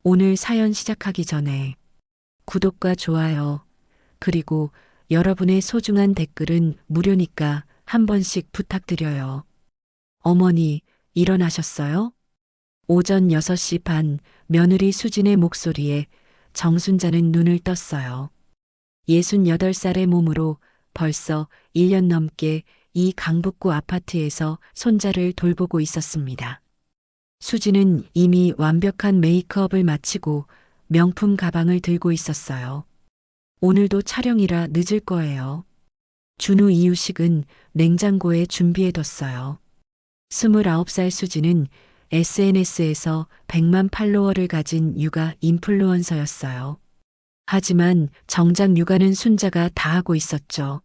오늘 사연 시작하기 전에 구독과 좋아요, 그리고 여러분의 소중한 댓글은 무료니까 한 번씩 부탁드려요. 어머니, 일어나셨어요? 오전 6시 반, 며느리 수진의 목소리에 정순자는 눈을 떴어요. 68살의 몸으로 벌써 1년 넘게 이 강북구 아파트에서 손자를 돌보고 있었습니다. 수지는 이미 완벽한 메이크업을 마치고 명품 가방을 들고 있었어요. 오늘도 촬영이라 늦을 거예요. 준우 이유식은 냉장고에 준비해뒀어요. 29살 수지는 SNS에서 100만 팔로워를 가진 육아 인플루언서였어요. 하지만 정작 육아는 순자가 다 하고 있었죠.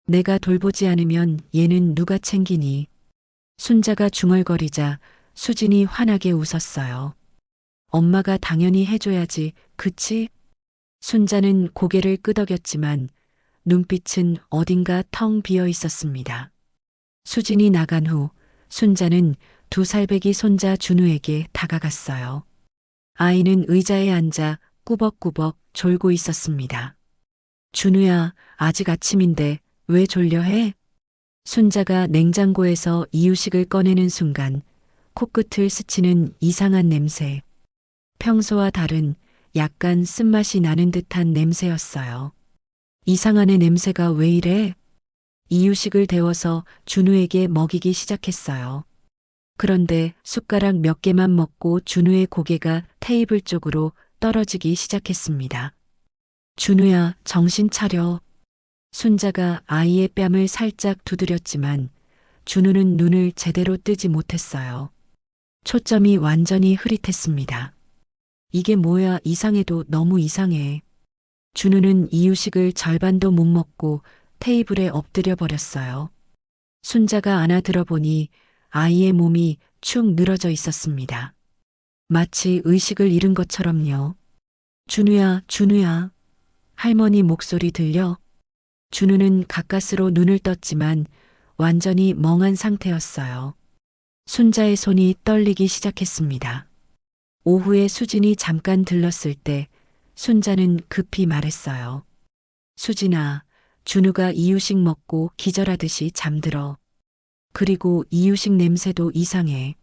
내가 돌보지 않으면 얘는 누가 챙기니? 순자가 중얼거리자 수진이 환하게 웃었어요. 엄마가 당연히 해줘야지, 그치? 순자는 고개를 끄덕였지만 눈빛은 어딘가 텅 비어 있었습니다. 수진이 나간 후 순자는 2살배기 손자 준우에게 다가갔어요. 아이는 의자에 앉아 꾸벅꾸벅 졸고 있었습니다. 준우야, 아직 아침인데 왜 졸려해? 순자가 냉장고에서 이유식을 꺼내는 순간 코끝을 스치는 이상한 냄새. 평소와 다른 약간 쓴맛이 나는 듯한 냄새였어요. 이상한의 냄새가 왜 이래? 이유식을 데워서 준우에게 먹이기 시작했어요. 그런데 숟가락 몇 개만 먹고 준우의 고개가 테이블 쪽으로 떨어지기 시작했습니다. 준우야, 정신 차려. 순자가 아이의 뺨을 살짝 두드렸지만 준우는 눈을 제대로 뜨지 못했어요. 초점이 완전히 흐릿했습니다. 이게 뭐야, 이상해도 너무 이상해. 준우는 이유식을 절반도 못 먹고 테이블에 엎드려 버렸어요. 순자가 안아 들어보니 아이의 몸이 축 늘어져 있었습니다. 마치 의식을 잃은 것처럼요. 준우야, 준우야. 할머니 목소리 들려? 준우는 가까스로 눈을 떴지만 완전히 멍한 상태였어요. 순자의 손이 떨리기 시작했습니다. 오후에 수진이 잠깐 들렀을 때 순자는 급히 말했어요. 수진아, 준우가 이유식 먹고 기절하듯이 잠들어. 그리고 이유식 냄새도 이상해.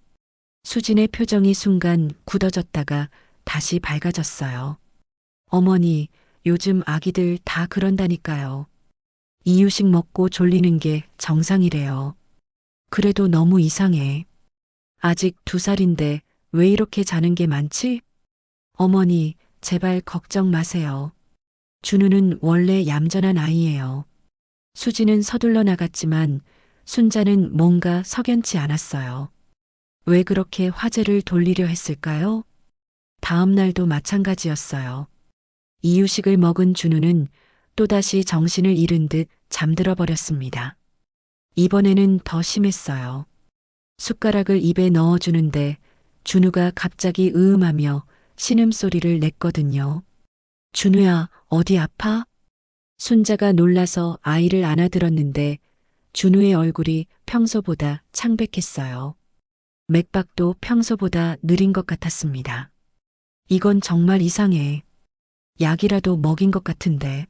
수진의 표정이 순간 굳어졌다가 다시 밝아졌어요. 어머니, 요즘 아기들 다 그런다니까요. 이유식 먹고 졸리는 게 정상이래요. 그래도 너무 이상해. 아직 2살인데 왜 이렇게 자는 게 많지? 어머니, 제발 걱정 마세요. 준우는 원래 얌전한 아이예요. 수지는 서둘러 나갔지만 순자는 뭔가 석연치 않았어요. 왜 그렇게 화제를 돌리려 했을까요? 다음 날도 마찬가지였어요. 이유식을 먹은 준우는 또다시 정신을 잃은 듯 잠들어 버렸습니다. 이번에는 더 심했어요. 숟가락을 입에 넣어주는데 준우가 갑자기 으음하며 신음소리를 냈거든요. 준우야, 어디 아파? 순자가 놀라서 아이를 안아들었는데 준우의 얼굴이 평소보다 창백했어요. 맥박도 평소보다 느린 것 같았습니다. 이건 정말 이상해. 약이라도 먹인 것 같은데.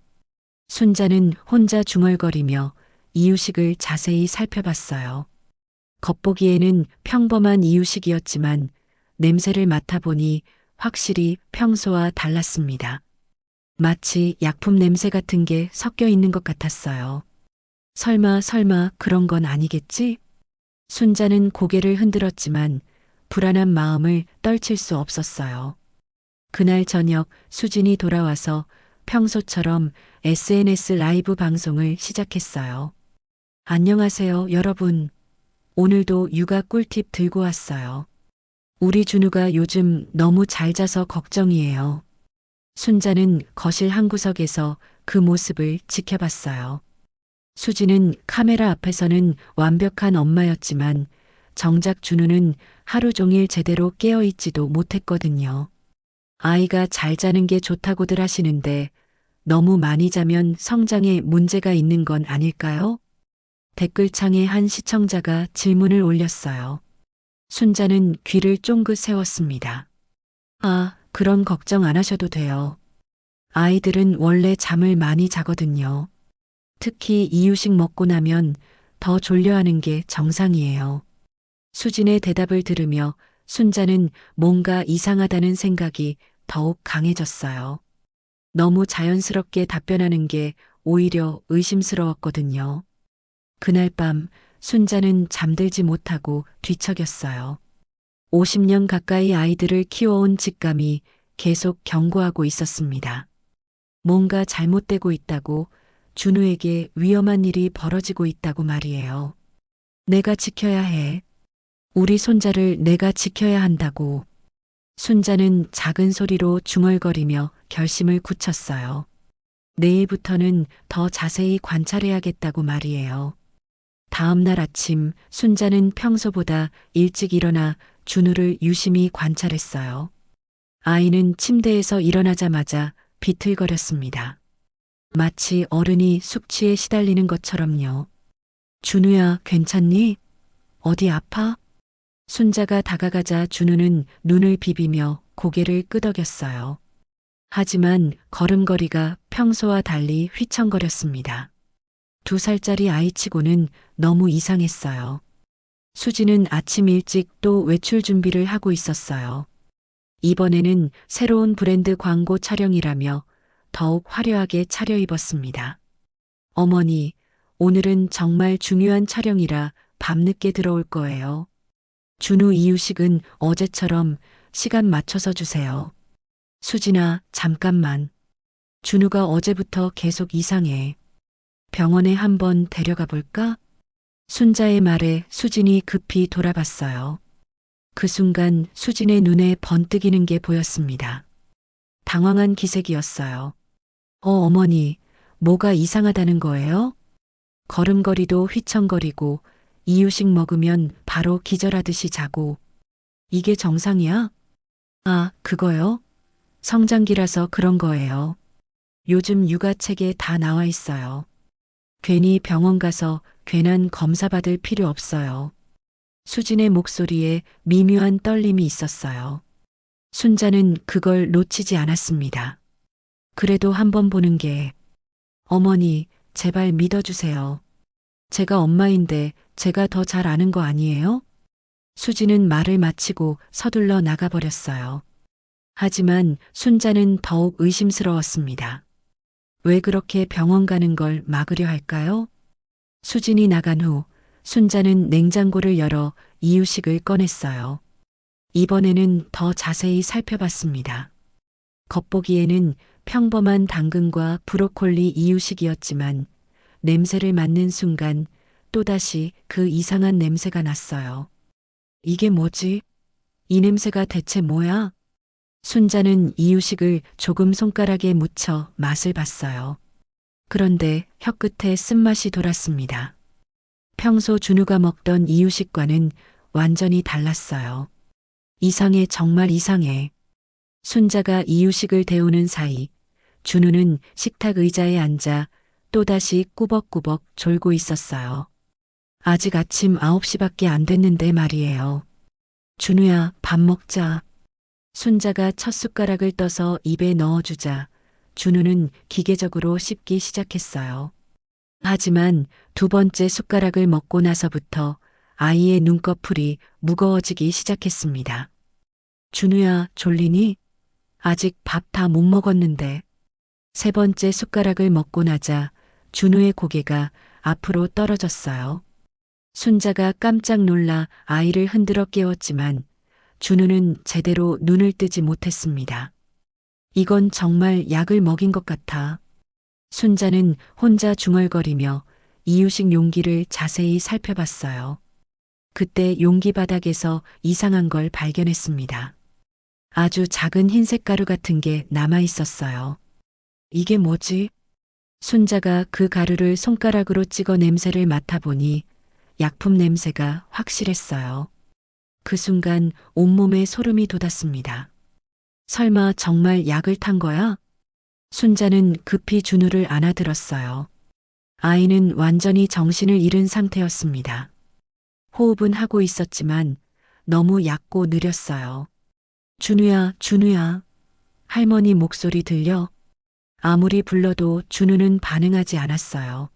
순자는 혼자 중얼거리며 이유식을 자세히 살펴봤어요. 겉보기에는 평범한 이유식이었지만 냄새를 맡아보니 확실히 평소와 달랐습니다. 마치 약품 냄새 같은 게 섞여 있는 것 같았어요. 설마 그런 건 아니겠지? 순자는 고개를 흔들었지만 불안한 마음을 떨칠 수 없었어요. 그날 저녁 수진이 돌아와서 평소처럼 SNS 라이브 방송을 시작했어요. 안녕하세요, 여러분. 오늘도 육아 꿀팁 들고 왔어요. 우리 준우가 요즘 너무 잘 자서 걱정이에요. 순자는 거실 한구석에서 그 모습을 지켜봤어요. 수지는 카메라 앞에서는 완벽한 엄마였지만 정작 준우는 하루 종일 제대로 깨어있지도 못했거든요. 아이가 잘 자는 게 좋다고들 하시는데 너무 많이 자면 성장에 문제가 있는 건 아닐까요? 댓글창에 한 시청자가 질문을 올렸어요. 순자는 귀를 쫑긋 세웠습니다. 아, 그런 걱정 안 하셔도 돼요. 아이들은 원래 잠을 많이 자거든요. 특히 이유식 먹고 나면 더 졸려하는 게 정상이에요. 수진의 대답을 들으며 순자는 뭔가 이상하다는 생각이 더욱 강해졌어요. 너무 자연스럽게 답변하는 게 오히려 의심스러웠거든요. 그날 밤 순자는 잠들지 못하고 뒤척였어요. 50년 가까이 아이들을 키워온 직감이 계속 경고하고 있었습니다. 뭔가 잘못되고 있다고, 준우에게 위험한 일이 벌어지고 있다고 말이에요. 내가 지켜야 해. 우리 손자를 내가 지켜야 한다고. 순자는 작은 소리로 중얼거리며 결심을 굳혔어요. 내일부터는 더 자세히 관찰해야겠다고 말이에요. 다음 날 아침 순자는 평소보다 일찍 일어나 준우를 유심히 관찰했어요. 아이는 침대에서 일어나자마자 비틀거렸습니다. 마치 어른이 숙취에 시달리는 것처럼요. 준우야, 괜찮니? 어디 아파? 순자가 다가가자 준우는 눈을 비비며 고개를 끄덕였어요. 하지만 걸음걸이가 평소와 달리 휘청거렸습니다. 2살짜리 아이치고는 너무 이상했어요. 수지는 아침 일찍 또 외출 준비를 하고 있었어요. 이번에는 새로운 브랜드 광고 촬영이라며 더욱 화려하게 차려입었습니다. 어머니, 오늘은 정말 중요한 촬영이라 밤늦게 들어올 거예요. 준우 이유식은 어제처럼 시간 맞춰서 주세요. 수진아, 잠깐만. 준우가 어제부터 계속 이상해. 병원에 한번 데려가 볼까? 순자의 말에 수진이 급히 돌아봤어요. 그 순간 수진의 눈에 번뜩이는 게 보였습니다. 당황한 기색이었어요. 어머니, 뭐가 이상하다는 거예요? 걸음걸이도 휘청거리고 이유식 먹으면 바로 기절하듯이 자고. 이게 정상이야? 아, 그거요? 성장기라서 그런 거예요. 요즘 육아책에 다 나와 있어요. 괜히 병원 가서 괜한 검사 받을 필요 없어요. 수진의 목소리에 미묘한 떨림이 있었어요. 순자는 그걸 놓치지 않았습니다. 그래도 한번 보는 게, 어머니, 제발 믿어주세요. 제가 엄마인데 제가 더 잘 아는 거 아니에요? 수진은 말을 마치고 서둘러 나가버렸어요. 하지만 순자는 더욱 의심스러웠습니다. 왜 그렇게 병원 가는 걸 막으려 할까요? 수진이 나간 후 순자는 냉장고를 열어 이유식을 꺼냈어요. 이번에는 더 자세히 살펴봤습니다. 겉보기에는 평범한 당근과 브로콜리 이유식이었지만 냄새를 맡는 순간 또다시 그 이상한 냄새가 났어요. 이게 뭐지? 이 냄새가 대체 뭐야? 순자는 이유식을 조금 손가락에 묻혀 맛을 봤어요. 그런데 혀끝에 쓴맛이 돌았습니다. 평소 준우가 먹던 이유식과는 완전히 달랐어요. 이상해, 정말 이상해. 순자가 이유식을 데우는 사이 준우는 식탁 의자에 앉아 또다시 꾸벅꾸벅 졸고 있었어요. 아직 아침 9시밖에 안 됐는데 말이에요. 준우야, 밥 먹자. 순자가 첫 숟가락을 떠서 입에 넣어주자 준우는 기계적으로 씹기 시작했어요. 하지만 2번째 숟가락을 먹고 나서부터 아이의 눈꺼풀이 무거워지기 시작했습니다. 준우야, 졸리니? 아직 밥 다 못 먹었는데. 3번째 숟가락을 먹고 나자 준우의 고개가 앞으로 떨어졌어요. 순자가 깜짝 놀라 아이를 흔들어 깨웠지만 준우는 제대로 눈을 뜨지 못했습니다. 이건 정말 약을 먹인 것 같아. 순자는 혼자 중얼거리며 이유식 용기를 자세히 살펴봤어요. 그때 용기 바닥에서 이상한 걸 발견했습니다. 아주 작은 흰색 가루 같은 게 남아 있었어요. 이게 뭐지? 순자가 그 가루를 손가락으로 찍어 냄새를 맡아보니 약품 냄새가 확실했어요. 그 순간 온몸에 소름이 돋았습니다. 설마 정말 약을 탄 거야? 순자는 급히 준우를 안아들었어요. 아이는 완전히 정신을 잃은 상태였습니다. 호흡은 하고 있었지만 너무 얕고 느렸어요. 준우야, 준우야. 할머니 목소리 들려? 아무리 불러도 준우는 반응하지 않았어요.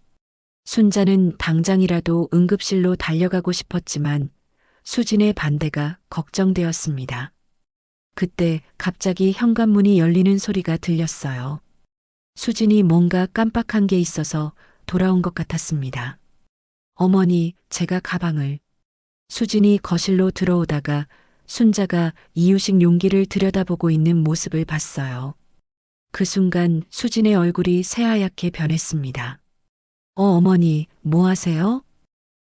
순자는 당장이라도 응급실로 달려가고 싶었지만 수진의 반대가 걱정되었습니다. 그때 갑자기 현관문이 열리는 소리가 들렸어요. 수진이 뭔가 깜빡한 게 있어서 돌아온 것 같았습니다. 어머니, 제가 가방을. 수진이 거실로 들어오다가 순자가 이유식 용기를 들여다보고 있는 모습을 봤어요. 그 순간 수진의 얼굴이 새하얗게 변했습니다. 어머니, 뭐 하세요?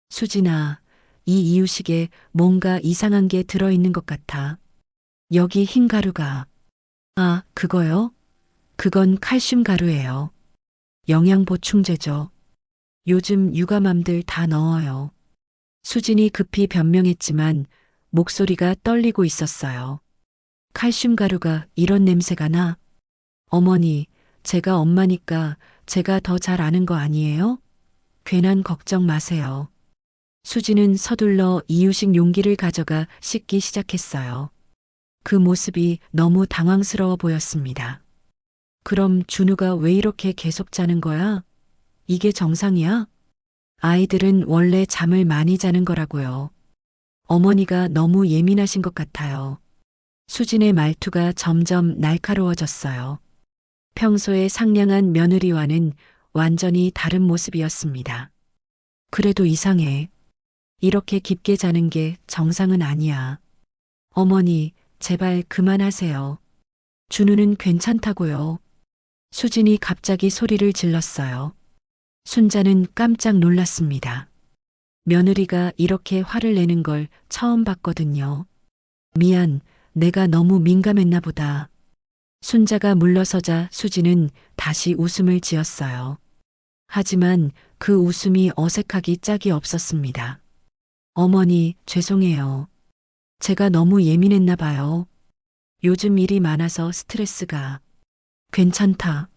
수진아, 이 이유식에 뭔가 이상한 게 들어있는 것 같아. 여기 흰 가루가. 아, 그거요? 그건 칼슘 가루예요. 영양 보충제죠. 요즘 육아맘들 다 넣어요. 수진이 급히 변명했지만 목소리가 떨리고 있었어요. 칼슘 가루가 이런 냄새가 나? 어머니, 제가 엄마니까 제가 더 잘 아는 거 아니에요? 괜한 걱정 마세요. 수진은 서둘러 이유식 용기를 가져가 씻기 시작했어요. 그 모습이 너무 당황스러워 보였습니다. 그럼 준우가 왜 이렇게 계속 자는 거야? 이게 정상이야? 아이들은 원래 잠을 많이 자는 거라고요. 어머니가 너무 예민하신 것 같아요. 수진의 말투가 점점 날카로워졌어요. 평소에 상냥한 며느리와는 완전히 다른 모습이었습니다. 그래도 이상해. 이렇게 깊게 자는 게 정상은 아니야. 어머니, 제발 그만하세요. 준우는 괜찮다고요. 수진이 갑자기 소리를 질렀어요. 순자는 깜짝 놀랐습니다. 며느리가 이렇게 화를 내는 걸 처음 봤거든요. 미안, 내가 너무 민감했나 보다. 순자가 물러서자 수진은 다시 웃음을 지었어요. 하지만 그 웃음이 어색하기 짝이 없었습니다. 어머니, 죄송해요. 제가 너무 예민했나 봐요. 요즘 일이 많아서 스트레스가. 괜찮다.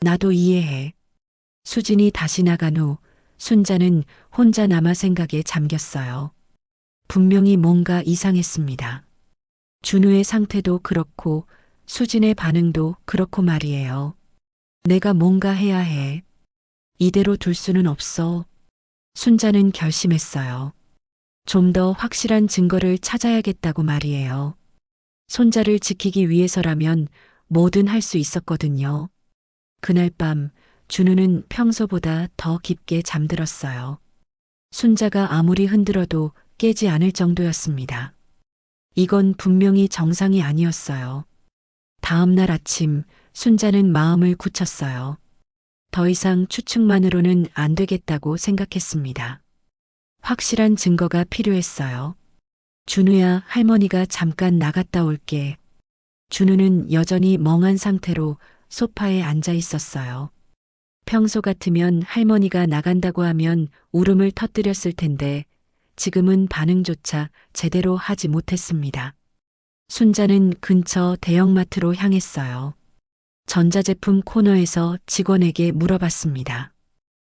나도 이해해. 수진이 다시 나간 후 순자는 혼자 남아 생각에 잠겼어요. 분명히 뭔가 이상했습니다. 준우의 상태도 그렇고 수진의 반응도 그렇고 말이에요. 내가 뭔가 해야 해. 이대로 둘 수는 없어. 순자는 결심했어요. 좀 더 확실한 증거를 찾아야겠다고 말이에요. 손자를 지키기 위해서라면 뭐든 할 수 있었거든요. 그날 밤 준우는 평소보다 더 깊게 잠들었어요. 순자가 아무리 흔들어도 깨지 않을 정도였습니다. 이건 분명히 정상이 아니었어요. 다음 날 아침 순자는 마음을 굳혔어요. 더 이상 추측만으로는 안 되겠다고 생각했습니다. 확실한 증거가 필요했어요. 준우야, 할머니가 잠깐 나갔다 올게. 준우는 여전히 멍한 상태로 소파에 앉아 있었어요. 평소 같으면 할머니가 나간다고 하면 울음을 터뜨렸을 텐데 지금은 반응조차 제대로 하지 못했습니다. 순자는 근처 대형마트로 향했어요. 전자제품 코너에서 직원에게 물어봤습니다.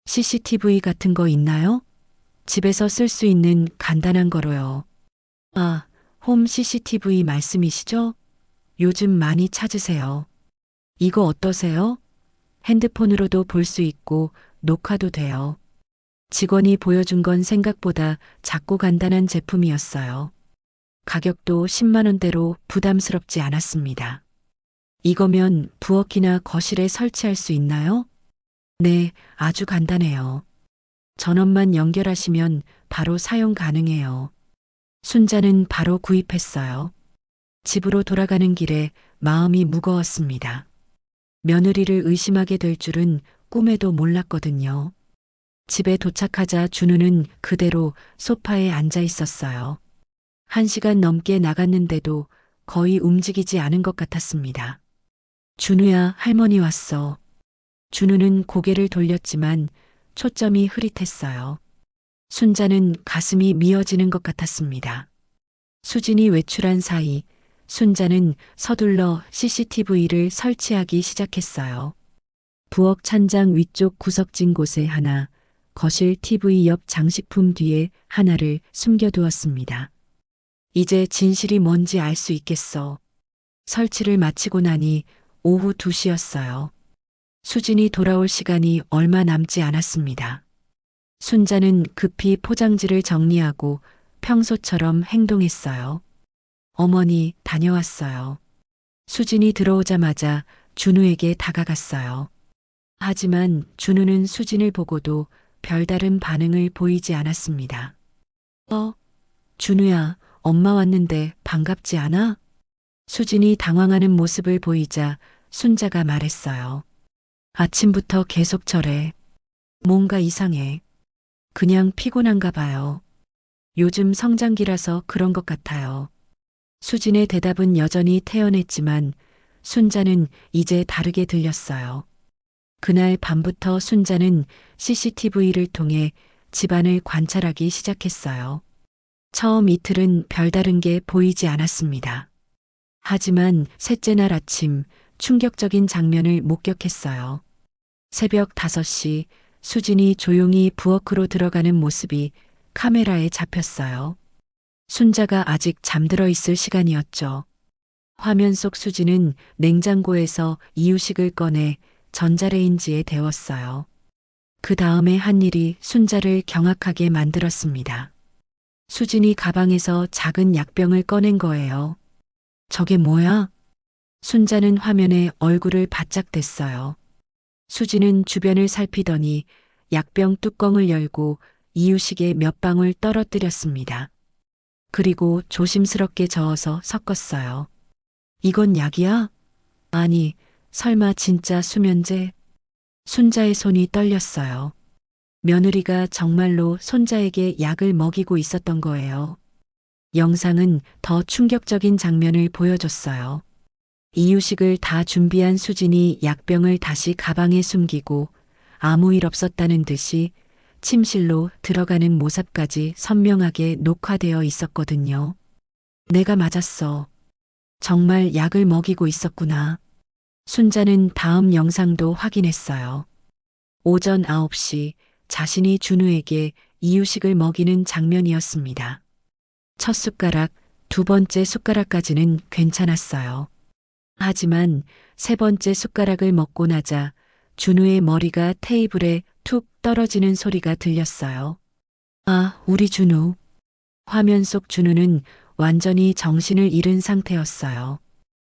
CCTV 같은 거 있나요? 집에서 쓸 수 있는 간단한 거로요. 아, 홈 CCTV 말씀이시죠? 요즘 많이 찾으세요. 이거 어떠세요? 핸드폰으로도 볼 수 있고 녹화도 돼요. 직원이 보여준 건 생각보다 작고 간단한 제품이었어요. 가격도 10만 원대로 부담스럽지 않았습니다. 이거면 부엌이나 거실에 설치할 수 있나요? 네, 아주 간단해요. 전원만 연결하시면 바로 사용 가능해요. 순자는 바로 구입했어요. 집으로 돌아가는 길에 마음이 무거웠습니다. 며느리를 의심하게 될 줄은 꿈에도 몰랐거든요. 집에 도착하자 준우는 그대로 소파에 앉아 있었어요. 1시간 넘게 나갔는데도 거의 움직이지 않은 것 같았습니다. 준우야, 할머니 왔어. 준우는 고개를 돌렸지만 초점이 흐릿했어요. 순자는 가슴이 미어지는 것 같았습니다. 수진이 외출한 사이 순자는 서둘러 CCTV를 설치하기 시작했어요. 부엌 찬장 위쪽 구석진 곳에 하나, 거실 TV 옆 장식품 뒤에 하나를 숨겨두었습니다. 이제 진실이 뭔지 알 수 있겠어. 설치를 마치고 나니 오후 2시였어요. 수진이 돌아올 시간이 얼마 남지 않았습니다. 순자는 급히 포장지를 정리하고 평소처럼 행동했어요. 어머니, 다녀왔어요. 수진이 들어오자마자 준우에게 다가갔어요. 하지만 준우는 수진을 보고도 별다른 반응을 보이지 않았습니다. 준우야, 엄마 왔는데 반갑지 않아? 수진이 당황하는 모습을 보이자 순자가 말했어요. 아침부터 계속 저래. 뭔가 이상해. 그냥 피곤한가 봐요. 요즘 성장기라서 그런 것 같아요. 수진의 대답은 여전히 태연했지만 순자는 이제 다르게 들렸어요. 그날 밤부터 순자는 CCTV를 통해 집안을 관찰하기 시작했어요. 처음 이틀은 별다른 게 보이지 않았습니다. 하지만 셋째 날 아침 충격적인 장면을 목격했어요. 새벽 5시 수진이 조용히 부엌으로 들어가는 모습이 카메라에 잡혔어요. 순자가 아직 잠들어 있을 시간이었죠. 화면 속 수진은 냉장고에서 이유식을 꺼내 전자레인지에 데웠어요. 그 다음에 한 일이 순자를 경악하게 만들었습니다. 수진이 가방에서 작은 약병을 꺼낸 거예요. 저게 뭐야? 순자는 화면에 얼굴을 바짝 댔어요. 수진은 주변을 살피더니 약병 뚜껑을 열고 이유식에 몇 방울 떨어뜨렸습니다. 그리고 조심스럽게 저어서 섞었어요. 이건 약이야? 아니, 설마 진짜 수면제? 순자의 손이 떨렸어요. 며느리가 정말로 손자에게 약을 먹이고 있었던 거예요. 영상은 더 충격적인 장면을 보여줬어요. 이유식을 다 준비한 수진이 약병을 다시 가방에 숨기고 아무 일 없었다는 듯이 침실로 들어가는 모습까지 선명하게 녹화되어 있었거든요. 내가 맞았어. 정말 약을 먹이고 있었구나. 순자는 다음 영상도 확인했어요. 오전 9시 자신이 준우에게 이유식을 먹이는 장면이었습니다. 첫 숟가락, 두 번째 숟가락까지는 괜찮았어요. 하지만 세 번째 숟가락을 먹고 나자 준우의 머리가 테이블에 툭 떨어지는 소리가 들렸어요. 아, 우리 준우. 화면 속 준우는 완전히 정신을 잃은 상태였어요.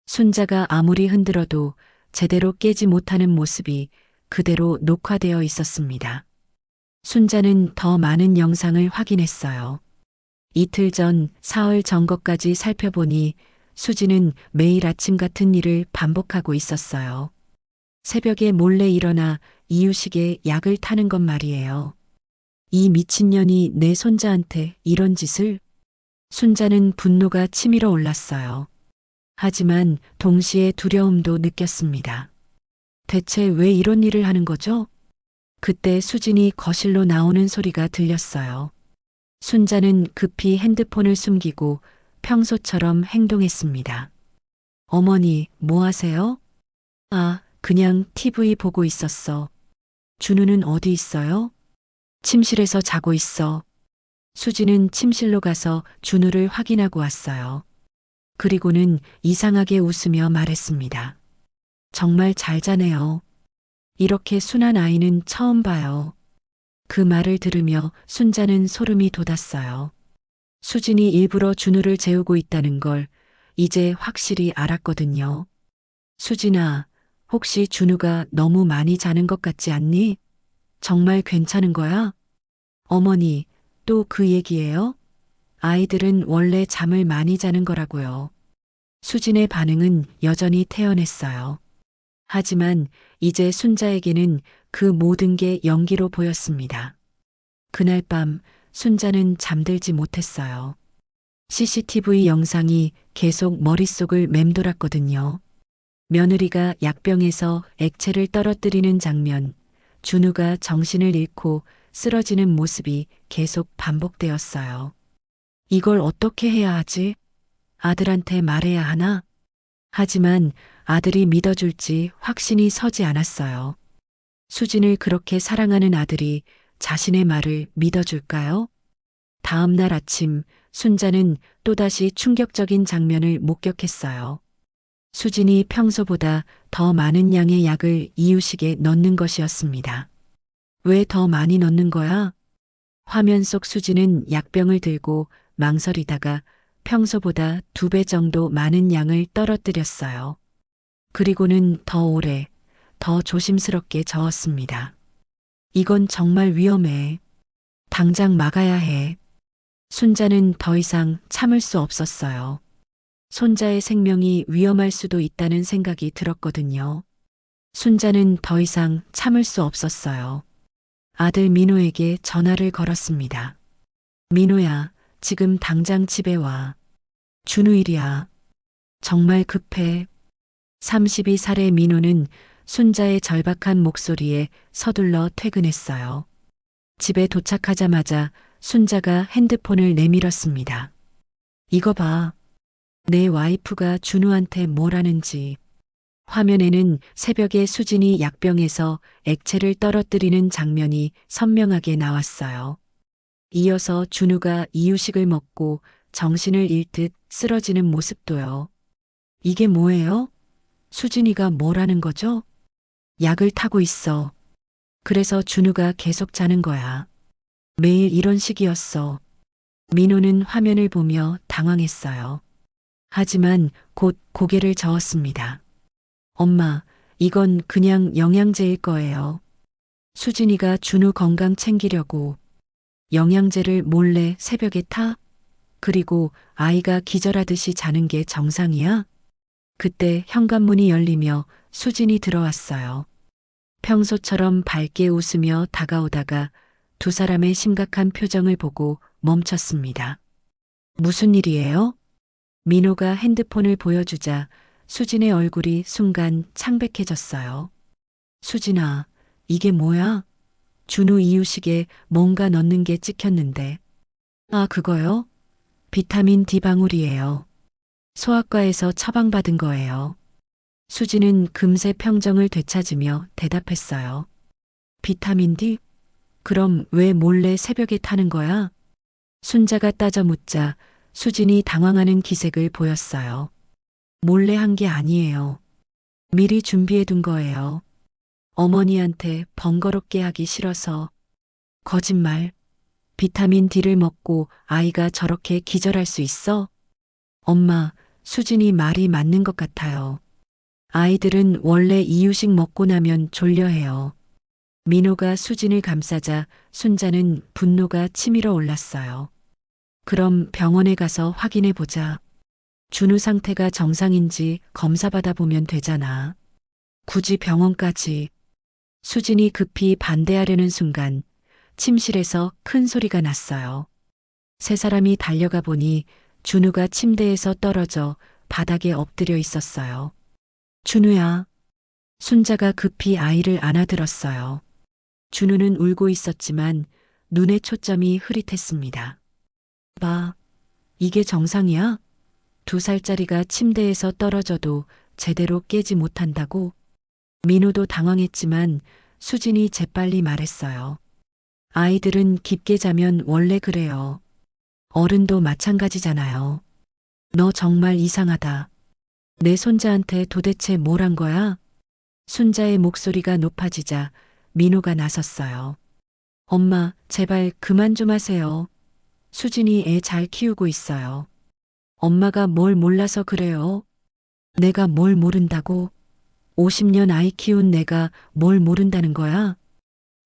순자가 아무리 흔들어도 제대로 깨지 못하는 모습이 그대로 녹화되어 있었습니다. 순자는 더 많은 영상을 확인했어요. 이틀 전 사흘 전 것까지 살펴보니 수지는 매일 아침 같은 일을 반복하고 있었어요. 새벽에 몰래 일어나 이유식에 약을 타는 것 말이에요. 이 미친년이 내 손자한테 이런 짓을? 순자는 분노가 치밀어 올랐어요. 하지만 동시에 두려움도 느꼈습니다. 대체 왜 이런 일을 하는 거죠? 그때 수진이 거실로 나오는 소리가 들렸어요. 순자는 급히 핸드폰을 숨기고 평소처럼 행동했습니다. 어머니, 뭐 하세요? 아, 그냥 TV 보고 있었어. 준우는 어디 있어요? 침실에서 자고 있어. 수지는 침실로 가서 준우를 확인하고 왔어요. 그리고는 이상하게 웃으며 말했습니다. 정말 잘 자네요. 이렇게 순한 아이는 처음 봐요. 그 말을 들으며 순자는 소름이 돋았어요. 수진이 일부러 준우를 재우고 있다는 걸 이제 확실히 알았거든요. 수진아, 혹시 준우가 너무 많이 자는 것 같지 않니? 정말 괜찮은 거야? 어머니, 또 그 얘기예요? 아이들은 원래 잠을 많이 자는 거라고요. 수진의 반응은 여전히 태연했어요. 하지만 이제 순자에게는 그 모든 게 연기로 보였습니다. 그날 밤 순자는 잠들지 못했어요. CCTV 영상이 계속 머릿속을 맴돌았거든요. 며느리가 약병에서 액체를 떨어뜨리는 장면, 준우가 정신을 잃고 쓰러지는 모습이 계속 반복되었어요. 이걸 어떻게 해야 하지? 아들한테 말해야 하나? 하지만 아들이 믿어줄지 확신이 서지 않았어요. 수진을 그렇게 사랑하는 아들이 자신의 말을 믿어줄까요? 다음 날 아침 순자는 또다시 충격적인 장면을 목격했어요. 수진이 평소보다 더 많은 양의 약을 이유식에 넣는 것이었습니다. 왜 더 많이 넣는 거야? 화면 속 수진은 약병을 들고 망설이다가 평소보다 2배 정도 많은 양을 떨어뜨렸어요. 그리고는 더 오래, 더 조심스럽게 저었습니다. 이건 정말 위험해. 당장 막아야 해. 순자는 더 이상 참을 수 없었어요. 손자의 생명이 위험할 수도 있다는 생각이 들었거든요. 순자는 더 이상 참을 수 없었어요. 아들 민호에게 전화를 걸었습니다. 민호야, 지금 당장 집에 와. 준우 일이야. 정말 급해. 32살의 민호는 순자의 절박한 목소리에 서둘러 퇴근했어요. 집에 도착하자마자 순자가 핸드폰을 내밀었습니다. 이거 봐. 내 와이프가 준우한테 뭘 하는지. 화면에는 새벽에 수진이 약병에서 액체를 떨어뜨리는 장면이 선명하게 나왔어요. 이어서 준우가 이유식을 먹고 정신을 잃듯 쓰러지는 모습도요. 이게 뭐예요? 수진이가 뭘 하는 거죠? 약을 타고 있어. 그래서 준우가 계속 자는 거야. 매일 이런 식이었어. 민호는 화면을 보며 당황했어요. 하지만 곧 고개를 저었습니다. 엄마, 이건 그냥 영양제일 거예요. 수진이가 준우 건강 챙기려고 영양제를 몰래 새벽에 타? 그리고 아이가 기절하듯이 자는 게 정상이야? 그때 현관문이 열리며 수진이 들어왔어요. 평소처럼 밝게 웃으며 다가오다가 두 사람의 심각한 표정을 보고 멈췄습니다. 무슨 일이에요? 민호가 핸드폰을 보여주자 수진의 얼굴이 순간 창백해졌어요. 수진아, 이게 뭐야? 준우 이유식에 뭔가 넣는 게 찍혔는데. 아, 그거요? 비타민 D 방울이에요. 소아과에서 처방받은 거예요. 수진은 금세 평정을 되찾으며 대답했어요. 비타민 D? 그럼 왜 몰래 새벽에 타는 거야? 순자가 따져 묻자 수진이 당황하는 기색을 보였어요. 몰래 한 게 아니에요. 미리 준비해 둔 거예요. 어머니한테 번거롭게 하기 싫어서. 거짓말. 비타민 D를 먹고 아이가 저렇게 기절할 수 있어? 엄마, 수진이 말이 맞는 것 같아요. 아이들은 원래 이유식 먹고 나면 졸려해요. 민호가 수진을 감싸자 순자는 분노가 치밀어 올랐어요. 그럼 병원에 가서 확인해 보자. 준우 상태가 정상인지 검사 받아보면 되잖아. 굳이 병원까지. 수진이 급히 반대하려는 순간 침실에서 큰 소리가 났어요. 세 사람이 달려가 보니 준우가 침대에서 떨어져 바닥에 엎드려 있었어요. 준우야. 순자가 급히 아이를 안아들었어요. 준우는 울고 있었지만 눈의 초점이 흐릿했습니다. 봐, 이게 정상이야? 2살짜리가 침대에서 떨어져도 제대로 깨지 못한다고? 민호도 당황했지만 수진이 재빨리 말했어요. 아이들은 깊게 자면 원래 그래요. 어른도 마찬가지잖아요. 너 정말 이상하다. 내 손자한테 도대체 뭘 한 거야? 순자의 목소리가 높아지자 민호가 나섰어요. 엄마, 제발 그만 좀 하세요. 수진이 애 잘 키우고 있어요. 엄마가 뭘 몰라서 그래요? 내가 뭘 모른다고? 50년 아이 키운 내가 뭘 모른다는 거야?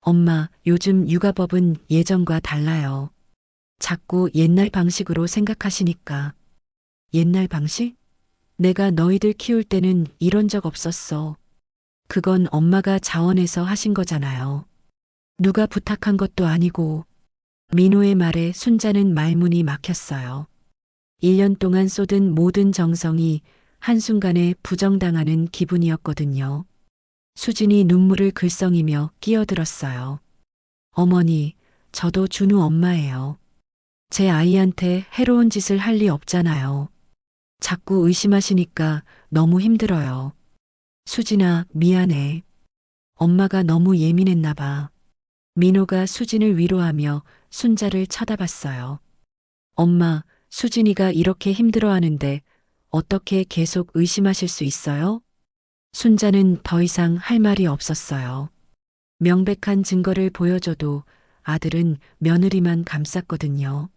엄마, 요즘 육아법은 예전과 달라요. 자꾸 옛날 방식으로 생각하시니까. 옛날 방식? 내가 너희들 키울 때는 이런 적 없었어. 그건 엄마가 자원해서 하신 거잖아요. 누가 부탁한 것도 아니고. 민호의 말에 순자는 말문이 막혔어요. 1년 동안 쏟은 모든 정성이 한순간에 부정당하는 기분이었거든요. 수진이 눈물을 글썽이며 끼어들었어요. 어머니, 저도 준우 엄마예요. 제 아이한테 해로운 짓을 할 리 없잖아요. 자꾸 의심하시니까 너무 힘들어요. 수진아, 미안해. 엄마가 너무 예민했나 봐. 민호가 수진을 위로하며 순자를 쳐다봤어요. 엄마, 수진이가 이렇게 힘들어하는데 어떻게 계속 의심하실 수 있어요? 순자는 더 이상 할 말이 없었어요. 명백한 증거를 보여줘도 아들은 며느리만 감쌌거든요.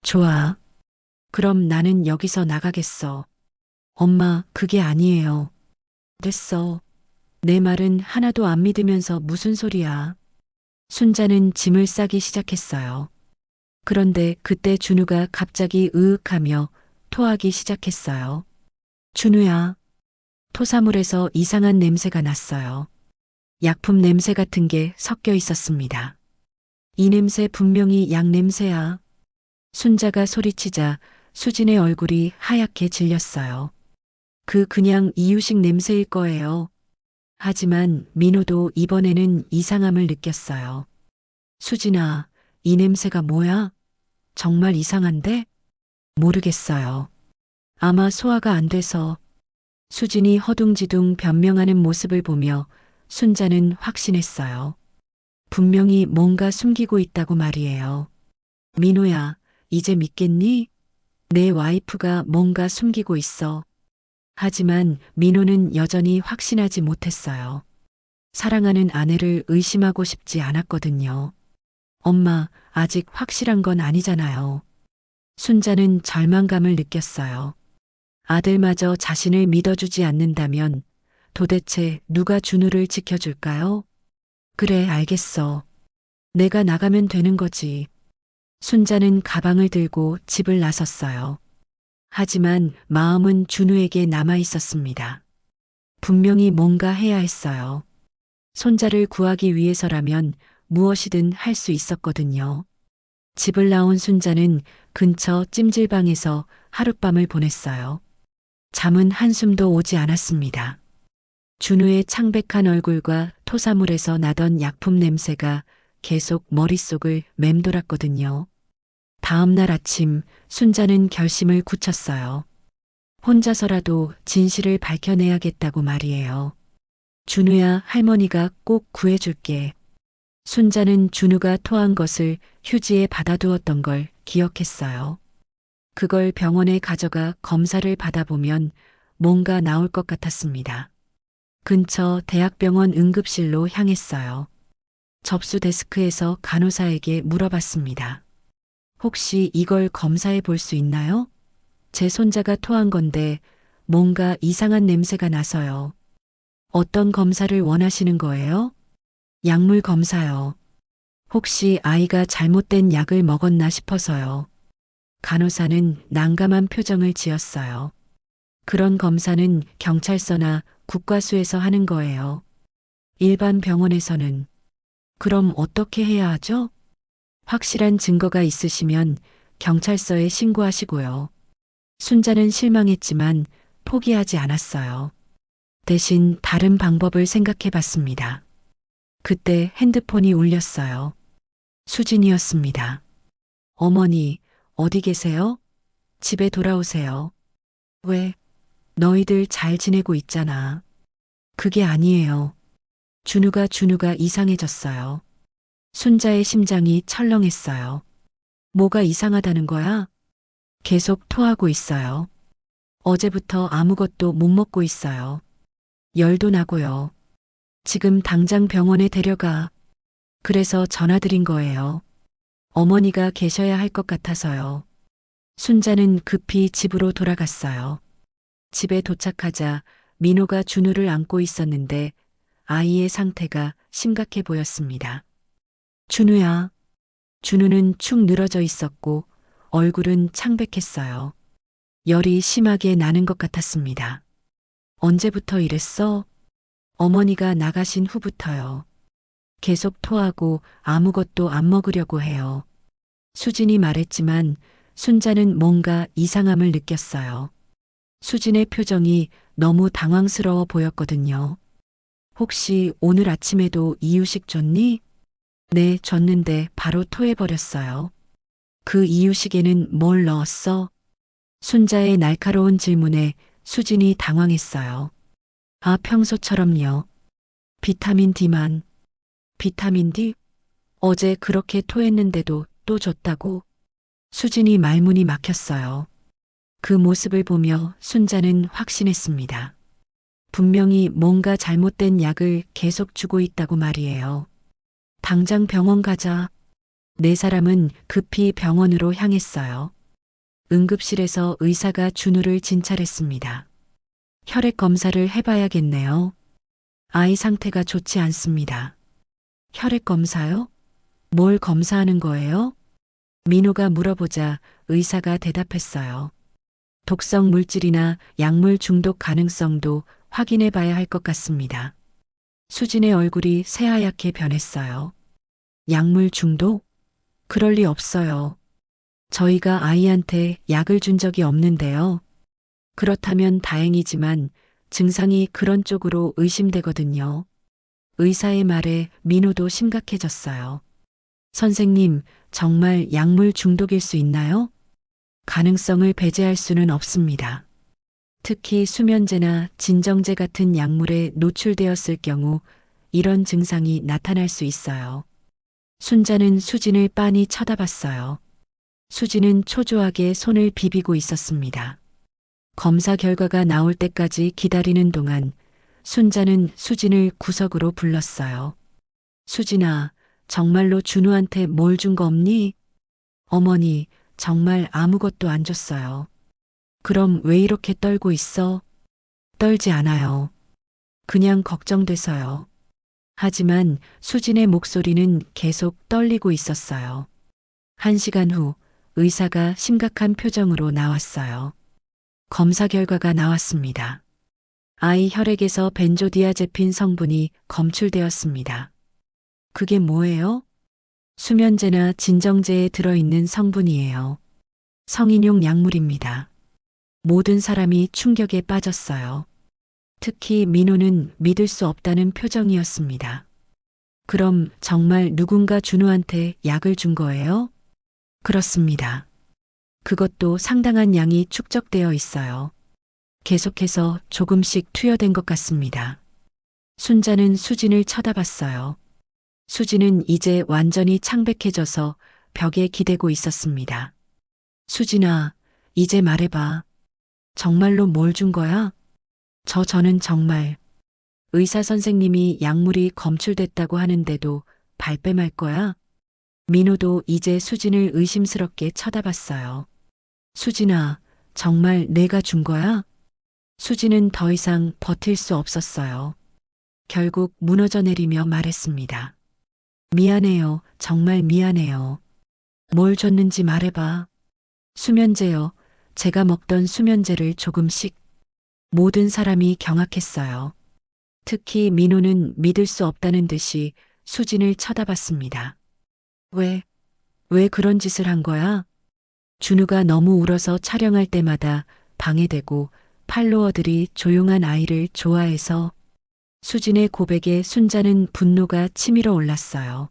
좋아. 그럼 나는 여기서 나가겠어. 엄마, 그게 아니에요. 됐어. 내 말은 하나도 안 믿으면서 무슨 소리야. 순자는 짐을 싸기 시작했어요. 그런데 그때 준우가 갑자기 으윽하며 토하기 시작했어요. 준우야. 토사물에서 이상한 냄새가 났어요. 약품 냄새 같은 게 섞여 있었습니다. 이 냄새 분명히 약 냄새야. 순자가 소리치자 수진의 얼굴이 하얗게 질렸어요. 그냥 이유식 냄새일 거예요. 하지만 민호도 이번에는 이상함을 느꼈어요. 수진아, 이 냄새가 뭐야? 정말 이상한데? 모르겠어요. 아마 소화가 안 돼서. 수진이 허둥지둥 변명하는 모습을 보며 순자는 확신했어요. 분명히 뭔가 숨기고 있다고 말이에요. 민호야, 이제 믿겠니? 내 와이프가 뭔가 숨기고 있어. 하지만 민호는 여전히 확신하지 못했어요. 사랑하는 아내를 의심하고 싶지 않았거든요. 엄마, 아직 확실한 건 아니잖아요. 순자는 절망감을 느꼈어요. 아들마저 자신을 믿어주지 않는다면 도대체 누가 준우를 지켜줄까요? 그래, 알겠어. 내가 나가면 되는 거지. 순자는 가방을 들고 집을 나섰어요. 하지만 마음은 준우에게 남아 있었습니다. 분명히 뭔가 해야 했어요. 손자를 구하기 위해서라면 무엇이든 할 수 있었거든요. 집을 나온 순자는 근처 찜질방에서 하룻밤을 보냈어요. 잠은 한숨도 오지 않았습니다. 준우의 창백한 얼굴과 토사물에서 나던 약품 냄새가 계속 머릿속을 맴돌았거든요. 다음 날 아침 순자는 결심을 굳혔어요. 혼자서라도 진실을 밝혀내야겠다고 말이에요. 준우야, 할머니가 꼭 구해줄게. 순자는 준우가 토한 것을 휴지에 받아두었던 걸 기억했어요. 그걸 병원에 가져가 검사를 받아보면 뭔가 나올 것 같았습니다. 근처 대학병원 응급실로 향했어요. 접수 데스크에서 간호사에게 물어봤습니다. 혹시 이걸 검사해 볼 수 있나요? 제 손자가 토한 건데 뭔가 이상한 냄새가 나서요. 어떤 검사를 원하시는 거예요? 약물 검사요. 혹시 아이가 잘못된 약을 먹었나 싶어서요. 간호사는 난감한 표정을 지었어요. 그런 검사는 경찰서나 국과수에서 하는 거예요. 일반 병원에서는. 그럼 어떻게 해야 하죠? 확실한 증거가 있으시면 경찰서에 신고하시고요. 순자는 실망했지만 포기하지 않았어요. 대신 다른 방법을 생각해 봤습니다. 그때 핸드폰이 울렸어요. 수진이었습니다. 어머니, 어디 계세요? 집에 돌아오세요. 왜? 너희들 잘 지내고 있잖아. 그게 아니에요. 준우가 이상해졌어요. 순자의 심장이 철렁했어요. 뭐가 이상하다는 거야? 계속 토하고 있어요. 어제부터 아무것도 못 먹고 있어요. 열도 나고요. 지금 당장 병원에 데려가. 그래서 전화드린 거예요. 어머니가 계셔야 할 것 같아서요. 순자는 급히 집으로 돌아갔어요. 집에 도착하자 민호가 준우를 안고 있었는데 아이의 상태가 심각해 보였습니다. 준우야. 준우는 축 늘어져 있었고 얼굴은 창백했어요. 열이 심하게 나는 것 같았습니다. 언제부터 이랬어? 어머니가 나가신 후부터요. 계속 토하고 아무것도 안 먹으려고 해요. 수진이 말했지만 순자는 뭔가 이상함을 느꼈어요. 수진의 표정이 너무 당황스러워 보였거든요. 혹시 오늘 아침에도 이유식 줬니? 네, 줬는데 바로 토해버렸어요. 그 이유식에는 뭘 넣었어? 순자의 날카로운 질문에 수진이 당황했어요. 아, 평소처럼요. 비타민 D만. 비타민 D? 어제 그렇게 토했는데도 또 줬다고? 수진이 말문이 막혔어요. 그 모습을 보며 순자는 확신했습니다. 분명히 뭔가 잘못된 약을 계속 주고 있다고 말이에요. 당장 병원 가자. 네 사람은 급히 병원으로 향했어요. 응급실에서 의사가 준우를 진찰했습니다. 혈액 검사를 해봐야겠네요. 아이 상태가 좋지 않습니다. 혈액 검사요? 뭘 검사하는 거예요? 민호가 물어보자 의사가 대답했어요. 독성 물질이나 약물 중독 가능성도 확인해 봐야 할 것 같습니다. 수진의 얼굴이 새하얗게 변했어요. 약물 중독? 그럴 리 없어요. 저희가 아이한테 약을 준 적이 없는데요. 그렇다면 다행이지만 증상이 그런 쪽으로 의심되거든요. 의사의 말에 민호도 심각해졌어요. 선생님, 정말 약물 중독일 수 있나요? 가능성을 배제할 수는 없습니다. 특히 수면제나 진정제 같은 약물에 노출되었을 경우 이런 증상이 나타날 수 있어요. 순자는 수진을 빤히 쳐다봤어요. 수진은 초조하게 손을 비비고 있었습니다. 검사 결과가 나올 때까지 기다리는 동안 순자는 수진을 구석으로 불렀어요. 수진아, 정말로 준우한테 뭘 준 거 없니? 어머니, 정말 아무것도 안 줬어요. 그럼 왜 이렇게 떨고 있어? 떨지 않아요. 그냥 걱정돼서요. 하지만 수진의 목소리는 계속 떨리고 있었어요. 1시간 후 의사가 심각한 표정으로 나왔어요. 검사 결과가 나왔습니다. 아이 혈액에서 벤조디아제핀 성분이 검출되었습니다. 그게 뭐예요? 수면제나 진정제에 들어있는 성분이에요. 성인용 약물입니다. 모든 사람이 충격에 빠졌어요. 특히 민호는 믿을 수 없다는 표정이었습니다. 그럼 정말 누군가 준우한테 약을 준 거예요? 그렇습니다. 그것도 상당한 양이 축적되어 있어요. 계속해서 조금씩 투여된 것 같습니다. 순자는 수진을 쳐다봤어요. 수진은 이제 완전히 창백해져서 벽에 기대고 있었습니다. 수진아, 이제 말해봐. 정말로 뭘 준 거야? 저는 정말 의사 선생님이 약물이 검출됐다고 하는데도 발뺌할 거야? 민호도 이제 수진을 의심스럽게 쳐다봤어요. 수진아, 정말 내가 준 거야? 수진은 더 이상 버틸 수 없었어요. 결국 무너져 내리며 말했습니다. 미안해요. 정말 미안해요. 뭘 줬는지 말해봐. 수면제요. 제가 먹던 수면제를 조금씩. 모든 사람이 경악했어요. 특히 민호는 믿을 수 없다는 듯이 수진을 쳐다봤습니다. 왜 그런 짓을 한 거야? 준우가 너무 울어서 촬영할 때마다 방해되고 팔로워들이 조용한 아이를 좋아해서 수진의 고백에 순자는 분노가 치밀어 올랐어요.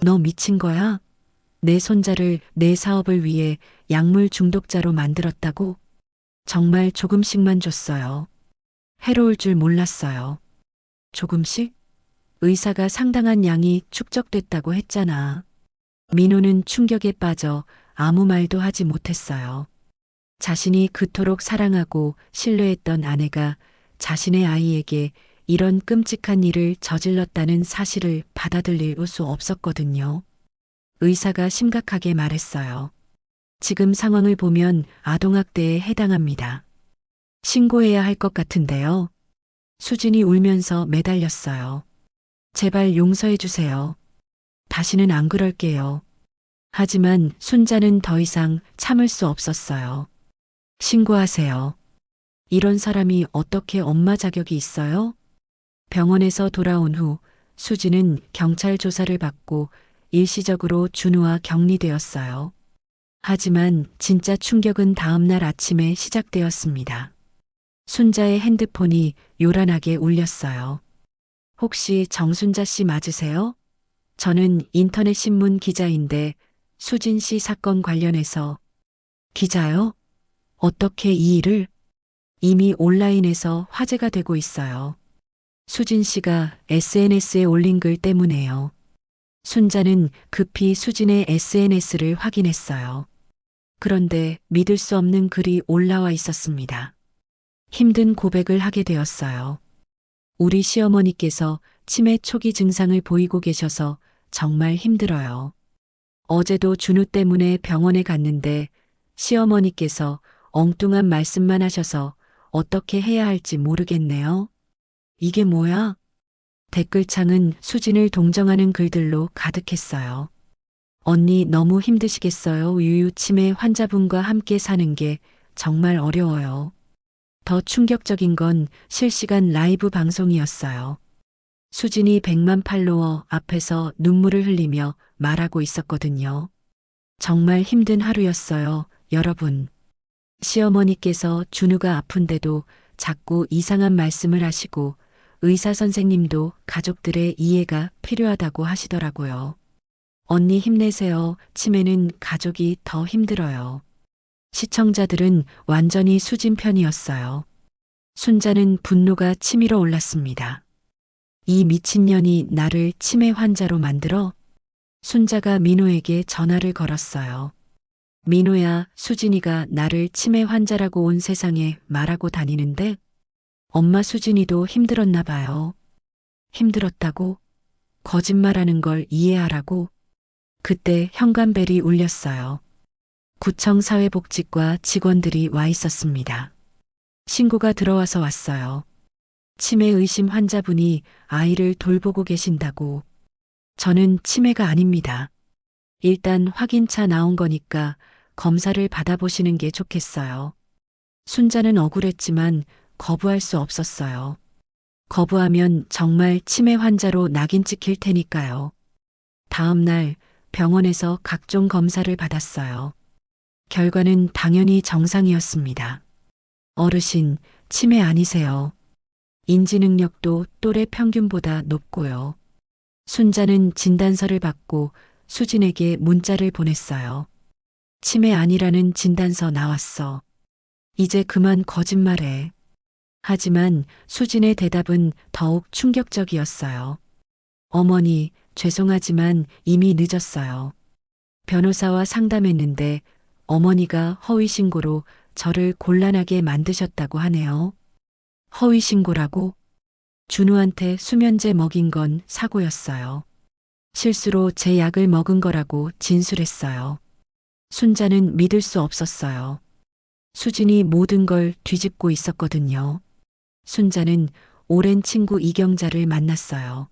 너 미친 거야? 내 손자를 내 사업을 위해 약물 중독자로 만들었다고? 정말 조금씩만 줬어요. 해로울 줄 몰랐어요. 조금씩? 의사가 상당한 양이 축적됐다고 했잖아. 민호는 충격에 빠져 아무 말도 하지 못했어요. 자신이 그토록 사랑하고 신뢰했던 아내가 자신의 아이에게 이런 끔찍한 일을 저질렀다는 사실을 받아들일 수 없었거든요. 의사가 심각하게 말했어요. 지금 상황을 보면 아동학대에 해당합니다. 신고해야 할 것 같은데요. 수진이 울면서 매달렸어요. 제발 용서해 주세요. 다시는 안 그럴게요. 하지만 순자는 더 이상 참을 수 없었어요. 신고하세요. 이런 사람이 어떻게 엄마 자격이 있어요? 병원에서 돌아온 후 수진은 경찰 조사를 받고 일시적으로 준우와 격리되었어요. 하지만 진짜 충격은 다음날 아침에 시작되었습니다. 순자의 핸드폰이 요란하게 울렸어요. 혹시 정순자 씨 맞으세요? 저는 인터넷 신문 기자인데 수진 씨 사건 관련해서. 기자요? 어떻게 이 일을? 이미 온라인에서 화제가 되고 있어요. 수진 씨가 SNS에 올린 글 때문에요. 순자는 급히 수진의 SNS를 확인했어요. 그런데 믿을 수 없는 글이 올라와 있었습니다. 힘든 고백을 하게 되었어요. 우리 시어머니께서 치매 초기 증상을 보이고 계셔서 정말 힘들어요. 어제도 준우 때문에 병원에 갔는데 시어머니께서 엉뚱한 말씀만 하셔서 어떻게 해야 할지 모르겠네요. 이게 뭐야? 댓글창은 수진을 동정하는 글들로 가득했어요. 언니 너무 힘드시겠어요. 유유 치매 환자분과 함께 사는 게 정말 어려워요. 더 충격적인 건 실시간 라이브 방송이었어요. 수진이 100만 팔로워 앞에서 눈물을 흘리며 말하고 있었거든요. 정말 힘든 하루였어요, 여러분. 시어머니께서 준우가 아픈데도 자꾸 이상한 말씀을 하시고 의사 선생님도 가족들의 이해가 필요하다고 하시더라고요. 언니 힘내세요. 치매는 가족이 더 힘들어요. 시청자들은 완전히 수진 편이었어요. 순자는 분노가 치밀어 올랐습니다. 이 미친년이 나를 치매 환자로 만들어? 순자가 민호에게 전화를 걸었어요. 민호야, 수진이가 나를 치매 환자라고 온 세상에 말하고 다니는데 엄마 수진이도 힘들었나 봐요. 힘들었다고? 거짓말하는 걸 이해하라고? 그때 현관벨이 울렸어요. 구청 사회복지과 직원들이 와 있었습니다. 신고가 들어와서 왔어요. 치매 의심 환자분이 아이를 돌보고 계신다고. 저는 치매가 아닙니다. 일단 확인차 나온 거니까 검사를 받아보시는 게 좋겠어요. 순자는 억울했지만 거부할 수 없었어요. 거부하면 정말 치매 환자로 낙인 찍힐 테니까요. 다음 날 병원에서 각종 검사를 받았어요. 결과는 당연히 정상이었습니다. 어르신, 치매 아니세요. 인지 능력도 또래 평균보다 높고요. 순자는 진단서를 받고 수진에게 문자를 보냈어요. 치매 아니라는 진단서 나왔어. 이제 그만 거짓말해. 하지만 수진의 대답은 더욱 충격적이었어요. 어머니, 죄송하지만 이미 늦었어요. 변호사와 상담했는데 어머니가 허위신고로 저를 곤란하게 만드셨다고 하네요. 허위신고라고? 준우한테 수면제 먹인 건 사고였어요. 실수로 제 약을 먹은 거라고 진술했어요. 순자는 믿을 수 없었어요. 수진이 모든 걸 뒤집고 있었거든요. 순자는 오랜 친구 이경자를 만났어요.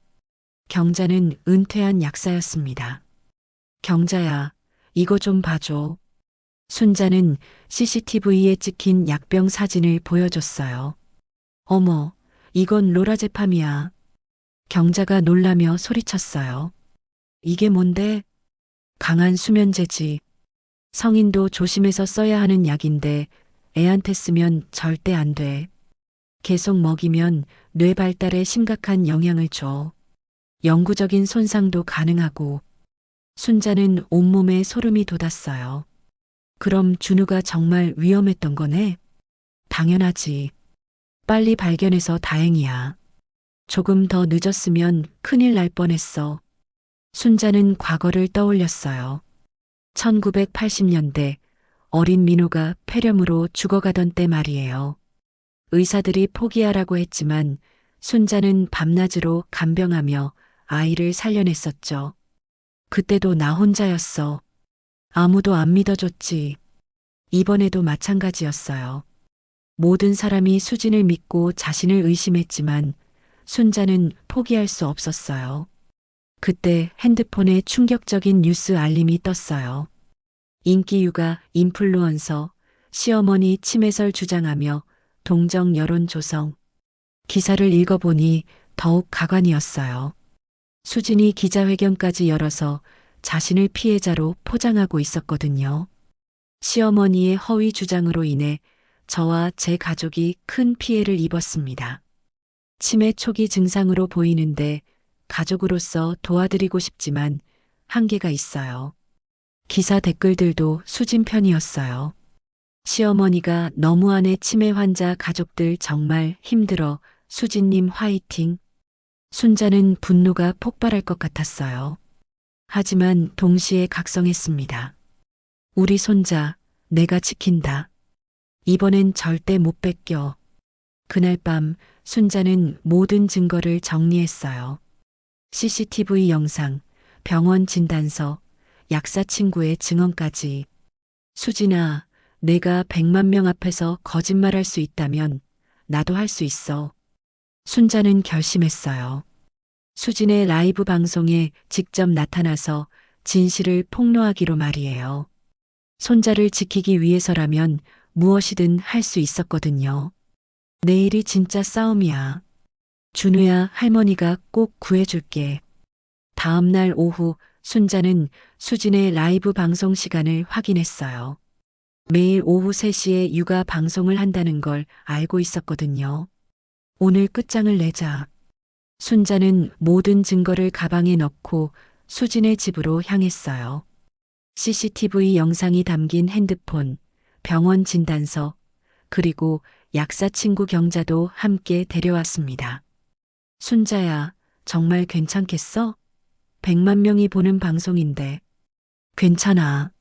경자는 은퇴한 약사였습니다. 경자야, 이거 좀 봐줘. 순자는 CCTV에 찍힌 약병 사진을 보여줬어요. 어머, 이건 로라제팜이야. 경자가 놀라며 소리쳤어요. 이게 뭔데? 강한 수면제지. 성인도 조심해서 써야 하는 약인데 애한테 쓰면 절대 안 돼. 계속 먹이면 뇌 발달에 심각한 영향을 줘. 영구적인 손상도 가능하고. 순자는 온몸에 소름이 돋았어요. 그럼 준우가 정말 위험했던 거네? 당연하지. 빨리 발견해서 다행이야. 조금 더 늦었으면 큰일 날 뻔했어. 순자는 과거를 떠올렸어요. 1980년대 어린 민호가 폐렴으로 죽어가던 때 말이에요. 의사들이 포기하라고 했지만 순자는 밤낮으로 간병하며 아이를 살려냈었죠. 그때도 나 혼자였어. 아무도 안 믿어줬지. 이번에도 마찬가지였어요. 모든 사람이 수진을 믿고 자신을 의심했지만 순자는 포기할 수 없었어요. 그때 핸드폰에 충격적인 뉴스 알림이 떴어요. 인기 육아 인플루언서 시어머니 치매설 주장하며 동정 여론 조성. 기사를 읽어보니 더욱 가관이었어요. 수진이 기자회견까지 열어서 자신을 피해자로 포장하고 있었거든요. 시어머니의 허위 주장으로 인해 저와 제 가족이 큰 피해를 입었습니다. 치매 초기 증상으로 보이는데 가족으로서 도와드리고 싶지만 한계가 있어요. 기사 댓글들도 수진 편이었어요. 시어머니가 너무하네 치매 환자 가족들 정말 힘들어 수진님 화이팅. 순자는 분노가 폭발할 것 같았어요. 하지만 동시에 각성했습니다. 우리 손자, 내가 지킨다. 이번엔 절대 못 뺏겨. 그날 밤 순자는 모든 증거를 정리했어요. CCTV 영상, 병원 진단서, 약사 친구의 증언까지. 수진아, 내가 100만 명 앞에서 거짓말할 수 있다면 나도 할 수 있어. 순자는 결심했어요. 수진의 라이브 방송에 직접 나타나서 진실을 폭로하기로 말이에요. 손자를 지키기 위해서라면 무엇이든 할 수 있었거든요. 내일이 진짜 싸움이야. 준우야, 할머니가 꼭 구해줄게. 다음 날 오후 순자는 수진의 라이브 방송 시간을 확인했어요. 매일 오후 3시에 육아 방송을 한다는 걸 알고 있었거든요. 오늘 끝장을 내자. 순자는 모든 증거를 가방에 넣고 수진의 집으로 향했어요. CCTV 영상이 담긴 핸드폰, 병원 진단서, 그리고 약사 친구 경자도 함께 데려왔습니다. 순자야, 정말 괜찮겠어? 100만 명이 보는 방송인데. 괜찮아.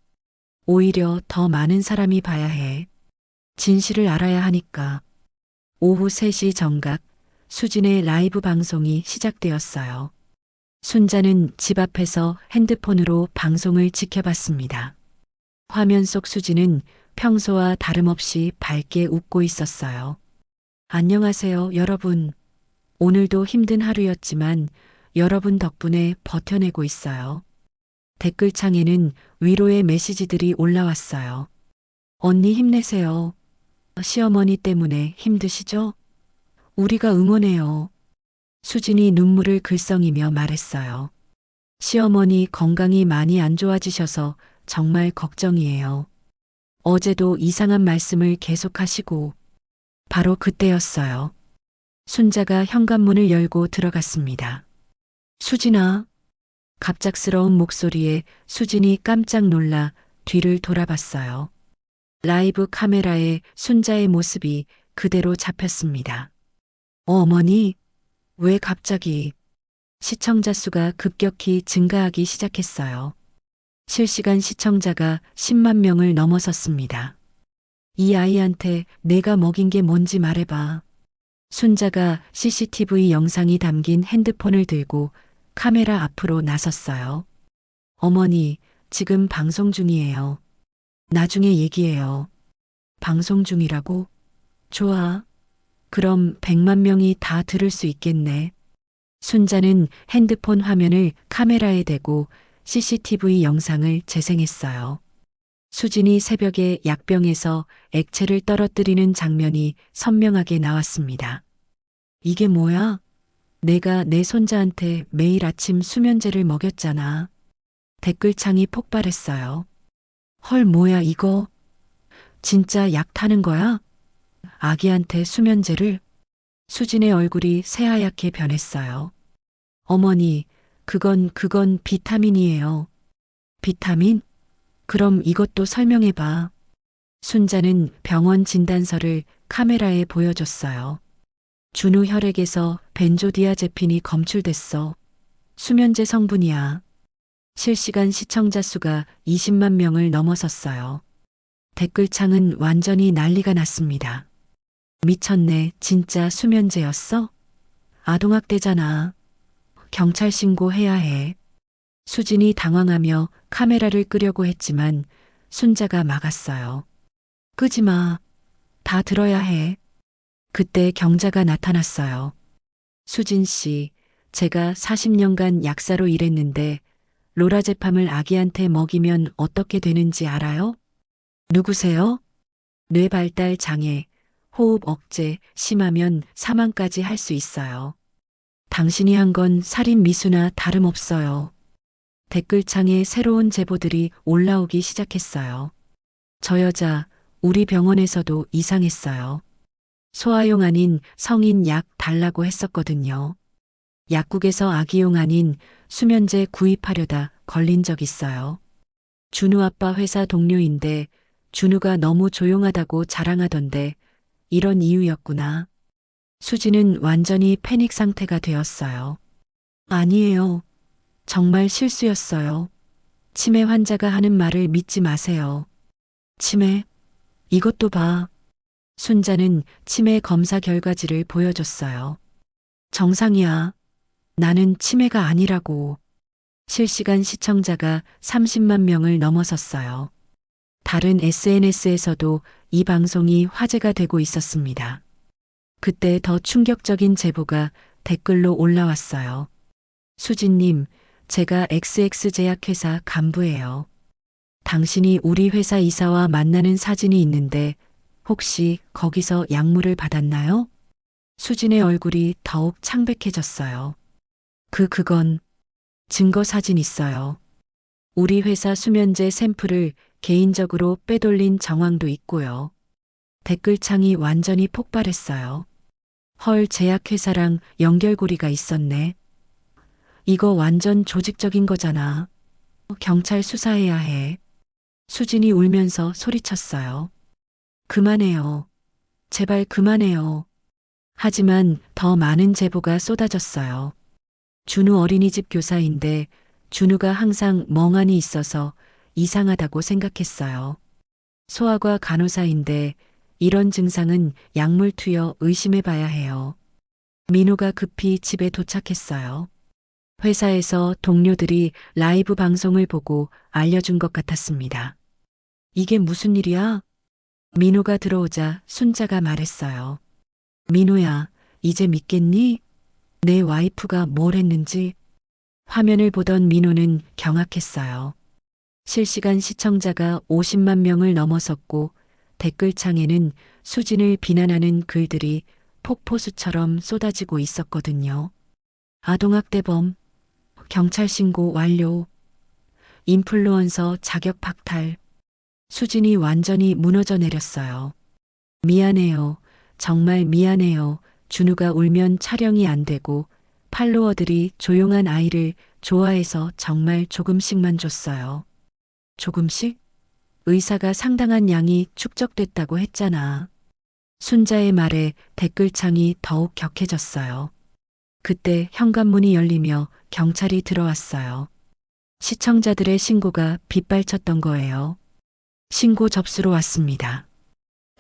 오히려 더 많은 사람이 봐야 해. 진실을 알아야 하니까. 오후 3시 정각, 수진의 라이브 방송이 시작되었어요. 순자는 집 앞에서 핸드폰으로 방송을 지켜봤습니다. 화면 속 수진은 평소와 다름없이 밝게 웃고 있었어요. 안녕하세요, 여러분. 오늘도 힘든 하루였지만 여러분 덕분에 버텨내고 있어요. 댓글창에는 위로의 메시지들이 올라왔어요. 언니 힘내세요. 시어머니 때문에 힘드시죠? 우리가 응원해요. 수진이 눈물을 글썽이며 말했어요. 시어머니 건강이 많이 안 좋아지셔서 정말 걱정이에요. 어제도 이상한 말씀을 계속하시고. 바로 그때였어요. 순자가 현관문을 열고 들어갔습니다. 수진아. 갑작스러운 목소리에 수진이 깜짝 놀라 뒤를 돌아봤어요. 라이브 카메라에 순자의 모습이 그대로 잡혔습니다. 어머니, 왜 갑자기? 시청자 수가 급격히 증가하기 시작했어요. 실시간 시청자가 10만 명을 넘어섰습니다. 이 아이한테 내가 먹인 게 뭔지 말해봐. 순자가 CCTV 영상이 담긴 핸드폰을 들고 카메라 앞으로 나섰어요. 어머니, 지금 방송 중이에요. 나중에 얘기해요. 방송 중이라고? 좋아. 그럼 100만 명이 다 들을 수 있겠네. 순자는 핸드폰 화면을 카메라에 대고 CCTV 영상을 재생했어요. 수진이 새벽에 약병에서 액체를 떨어뜨리는 장면이 선명하게 나왔습니다. 이게 뭐야? 내가 내 손자한테 매일 아침 수면제를 먹였잖아. 댓글창이 폭발했어요. 헐, 뭐야 이거? 진짜 약 타는 거야? 아기한테 수면제를? 수진의 얼굴이 새하얗게 변했어요. 어머니, 그건 비타민이에요. 비타민? 그럼 이것도 설명해봐. 순자는 병원 진단서를 카메라에 보여줬어요. 준우 혈액에서 벤조디아제핀이 검출됐어. 수면제 성분이야. 실시간 시청자 수가 20만 명을 넘어섰어요. 댓글창은 완전히 난리가 났습니다. 미쳤네, 진짜 수면제였어? 아동학대잖아. 경찰 신고해야 해. 수진이 당황하며 카메라를 끄려고 했지만 순자가 막았어요. 끄지 마. 다 들어야 해. 그때 경자가 나타났어요. 수진 씨, 제가 40년간 약사로 일했는데 로라제팜을 아기한테 먹이면 어떻게 되는지 알아요? 누구세요? 뇌발달 장애, 호흡 억제, 심하면 사망까지 할 수 있어요. 당신이 한 건 살인 미수나 다름없어요. 댓글창에 새로운 제보들이 올라오기 시작했어요. 저 여자, 우리 병원에서도 이상했어요. 소아용 아닌 성인 약 달라고 했었거든요. 약국에서 아기용 아닌 수면제 구입하려다 걸린 적 있어요. 준우 아빠 회사 동료인데 준우가 너무 조용하다고 자랑하던데 이런 이유였구나. 수지는 완전히 패닉 상태가 되었어요. 아니에요. 정말 실수였어요. 치매 환자가 하는 말을 믿지 마세요. 치매? 이것도 봐. 순자는 치매 검사 결과지를 보여줬어요. 정상이야. 나는 치매가 아니라고. 실시간 시청자가 30만 명을 넘어섰어요. 다른 SNS에서도 이 방송이 화제가 되고 있었습니다. 그때 더 충격적인 제보가 댓글로 올라왔어요. 수진님, 제가 XX제약회사 간부예요. 당신이 우리 회사 이사와 만나는 사진이 있는데 혹시 거기서 약물을 받았나요? 수진의 얼굴이 더욱 창백해졌어요. 그건 증거 사진 있어요. 우리 회사 수면제 샘플을 개인적으로 빼돌린 정황도 있고요. 댓글창이 완전히 폭발했어요. 헐, 제약회사랑 연결고리가 있었네. 이거 완전 조직적인 거잖아. 경찰 수사해야 해. 수진이 울면서 소리쳤어요. 그만해요. 제발 그만해요. 하지만 더 많은 제보가 쏟아졌어요. 준우 어린이집 교사인데 준우가 항상 멍하니 있어서 이상하다고 생각했어요. 소아과 간호사인데 이런 증상은 약물 투여 의심해 봐야 해요. 민호가 급히 집에 도착했어요. 회사에서 동료들이 라이브 방송을 보고 알려준 것 같았습니다. 이게 무슨 일이야? 민호가 들어오자 순자가 말했어요. 민호야, 이제 믿겠니? 내 와이프가 뭘 했는지. 화면을 보던 민호는 경악했어요. 실시간 시청자가 50만 명을 넘어섰고 댓글창에는 수진을 비난하는 글들이 폭포수처럼 쏟아지고 있었거든요. 아동학대범, 경찰 신고 완료, 인플루언서 자격 박탈. 수진이 완전히 무너져 내렸어요. 미안해요. 정말 미안해요. 준우가 울면 촬영이 안 되고 팔로워들이 조용한 아이를 좋아해서 정말 조금씩만 줬어요. 조금씩? 의사가 상당한 양이 축적됐다고 했잖아. 순자의 말에 댓글창이 더욱 격해졌어요. 그때 현관문이 열리며 경찰이 들어왔어요. 시청자들의 신고가 빗발쳤던 거예요. 신고 접수로 왔습니다.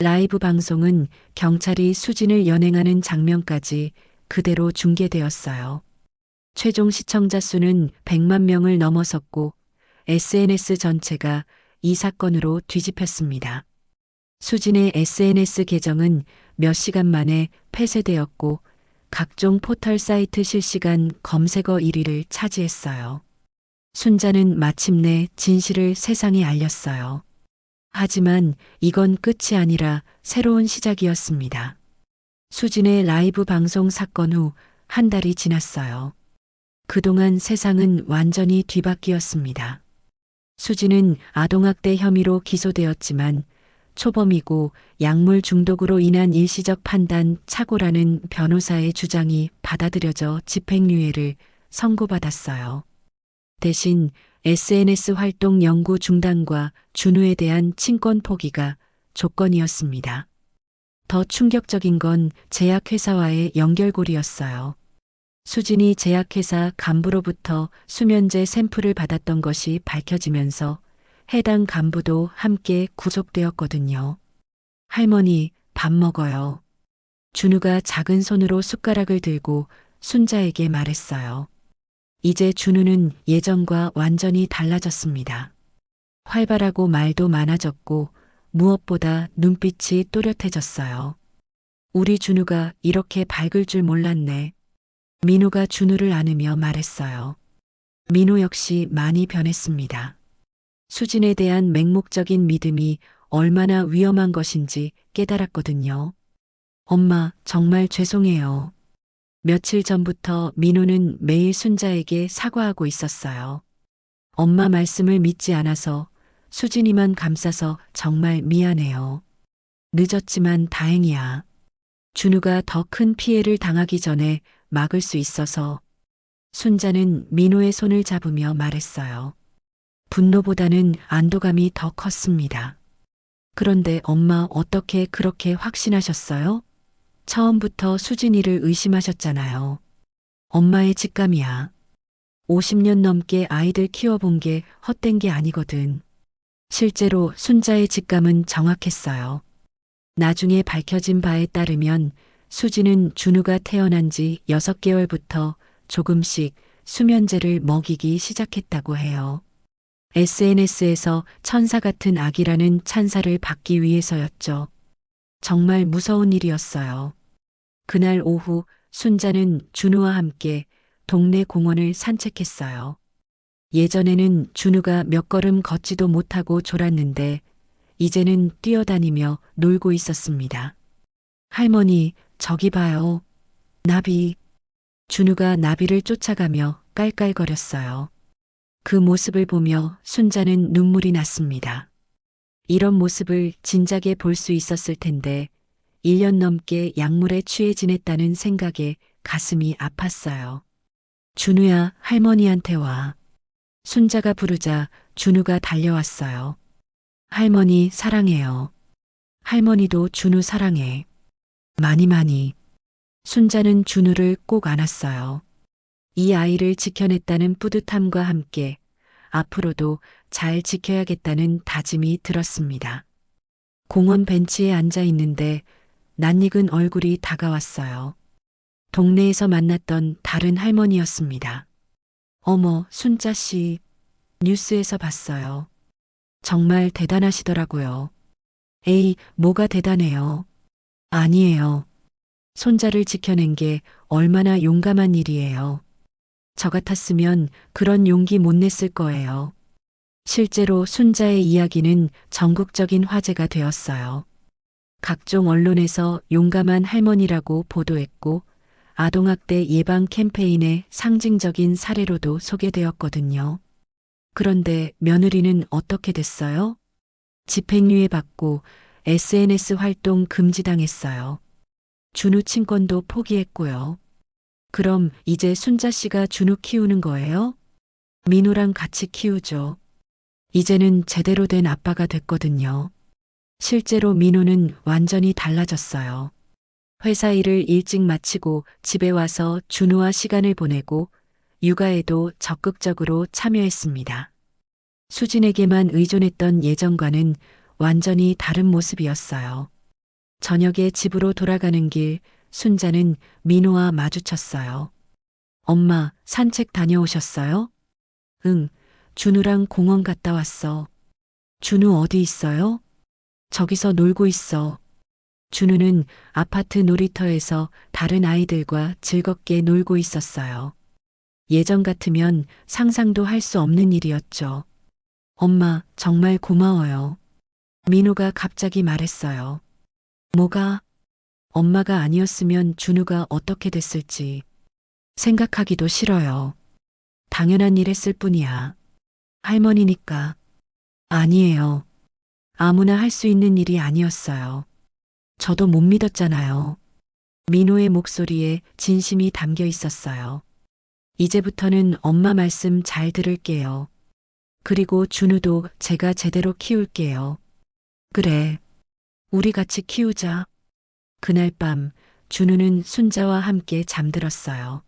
라이브 방송은 경찰이 수진을 연행하는 장면까지 그대로 중계되었어요. 최종 시청자 수는 100만 명을 넘어섰고 SNS 전체가 이 사건으로 뒤집혔습니다. 수진의 SNS 계정은 몇 시간 만에 폐쇄되었고 각종 포털 사이트 실시간 검색어 1위를 차지했어요. 순자는 마침내 진실을 세상에 알렸어요. 하지만 이건 끝이 아니라 새로운 시작이었습니다. 수진의 라이브 방송 사건 후 한 달이 지났어요. 그동안 세상은 완전히 뒤바뀌었습니다. 수진은 아동학대 혐의로 기소되었지만 초범이고 약물 중독으로 인한 일시적 판단 착오라는 변호사의 주장이 받아들여져 집행유예를 선고받았어요. 대신 SNS 활동 영구 중단과 준우에 대한 친권 포기가 조건이었습니다. 더 충격적인 건 제약회사와의 연결고리였어요. 수진이 제약회사 간부로부터 수면제 샘플을 받았던 것이 밝혀지면서 해당 간부도 함께 구속되었거든요. 할머니, 밥 먹어요. 준우가 작은 손으로 숟가락을 들고 순자에게 말했어요. 이제 준우는 예전과 완전히 달라졌습니다. 활발하고 말도 많아졌고 무엇보다 눈빛이 또렷해졌어요. 우리 준우가 이렇게 밝을 줄 몰랐네. 민호가 준우를 안으며 말했어요. 민호 역시 많이 변했습니다. 수진에 대한 맹목적인 믿음이 얼마나 위험한 것인지 깨달았거든요. 엄마, 정말 죄송해요. 며칠 전부터 민호는 매일 순자에게 사과하고 있었어요. 엄마 말씀을 믿지 않아서 수진이만 감싸서 정말 미안해요. 늦었지만 다행이야. 준우가 더 큰 피해를 당하기 전에 막을 수 있어서. 순자는 민호의 손을 잡으며 말했어요. 분노보다는 안도감이 더 컸습니다. 그런데 엄마 어떻게 그렇게 확신하셨어요? 처음부터 수진이를 의심하셨잖아요. 엄마의 직감이야. 50년 넘게 아이들 키워본 게 헛된 게 아니거든. 실제로 순자의 직감은 정확했어요. 나중에 밝혀진 바에 따르면 수지는 준우가 태어난 지 6개월부터 조금씩 수면제를 먹이기 시작했다고 해요. SNS에서 천사 같은 아기라는 찬사를 받기 위해서였죠. 정말 무서운 일이었어요. 그날 오후 순자는 준우와 함께 동네 공원을 산책했어요. 예전에는 준우가 몇 걸음 걷지도 못하고 졸았는데 이제는 뛰어다니며 놀고 있었습니다. 할머니, 저기 봐요. 나비. 준우가 나비를 쫓아가며 깔깔거렸어요. 그 모습을 보며 순자는 눈물이 났습니다. 이런 모습을 진작에 볼 수 있었을 텐데 1년 넘게 약물에 취해 지냈다는 생각에 가슴이 아팠어요. 준우야, 할머니한테 와. 순자가 부르자 준우가 달려왔어요. 할머니 사랑해요. 할머니도 준우 사랑해. 많이 많이. 순자는 준우를 꼭 안았어요. 이 아이를 지켜냈다는 뿌듯함과 함께 앞으로도 잘 지켜야겠다는 다짐이 들었습니다. 공원 벤치에 앉아 있는데 낯익은 얼굴이 다가왔어요. 동네에서 만났던 다른 할머니였습니다. 어머, 순자 씨. 뉴스에서 봤어요. 정말 대단하시더라고요. 에이, 뭐가 대단해요. 아니에요. 손자를 지켜낸 게 얼마나 용감한 일이에요. 저 같았으면 그런 용기 못 냈을 거예요. 실제로 순자의 이야기는 전국적인 화제가 되었어요. 각종 언론에서 용감한 할머니라고 보도했고 아동학대 예방 캠페인의 상징적인 사례로도 소개되었거든요. 그런데 며느리는 어떻게 됐어요? 집행유예 받고 SNS 활동 금지당했어요. 준우 친권도 포기했고요. 그럼 이제 순자 씨가 준우 키우는 거예요? 민우랑 같이 키우죠. 이제는 제대로 된 아빠가 됐거든요. 실제로 민우는 완전히 달라졌어요. 회사 일을 일찍 마치고 집에 와서 준우와 시간을 보내고 육아에도 적극적으로 참여했습니다. 수진에게만 의존했던 예전과는 완전히 다른 모습이었어요. 저녁에 집으로 돌아가는 길 순자는 민우와 마주쳤어요. 엄마, 산책 다녀오셨어요? 응, 준우랑 공원 갔다 왔어. 준우 어디 있어요? 저기서 놀고 있어. 준우는 아파트 놀이터에서 다른 아이들과 즐겁게 놀고 있었어요. 예전 같으면 상상도 할 수 없는 일이었죠. 엄마, 정말 고마워요. 민우가 갑자기 말했어요. 뭐가? 엄마가 아니었으면 준우가 어떻게 됐을지 생각하기도 싫어요. 당연한 일 했을 뿐이야. 할머니니까. 아니에요. 아무나 할 수 있는 일이 아니었어요. 저도 못 믿었잖아요. 민호의 목소리에 진심이 담겨 있었어요. 이제부터는 엄마 말씀 잘 들을게요. 그리고 준우도 제가 제대로 키울게요. 그래. 우리 같이 키우자. 그날 밤 준우는 순자와 함께 잠들었어요.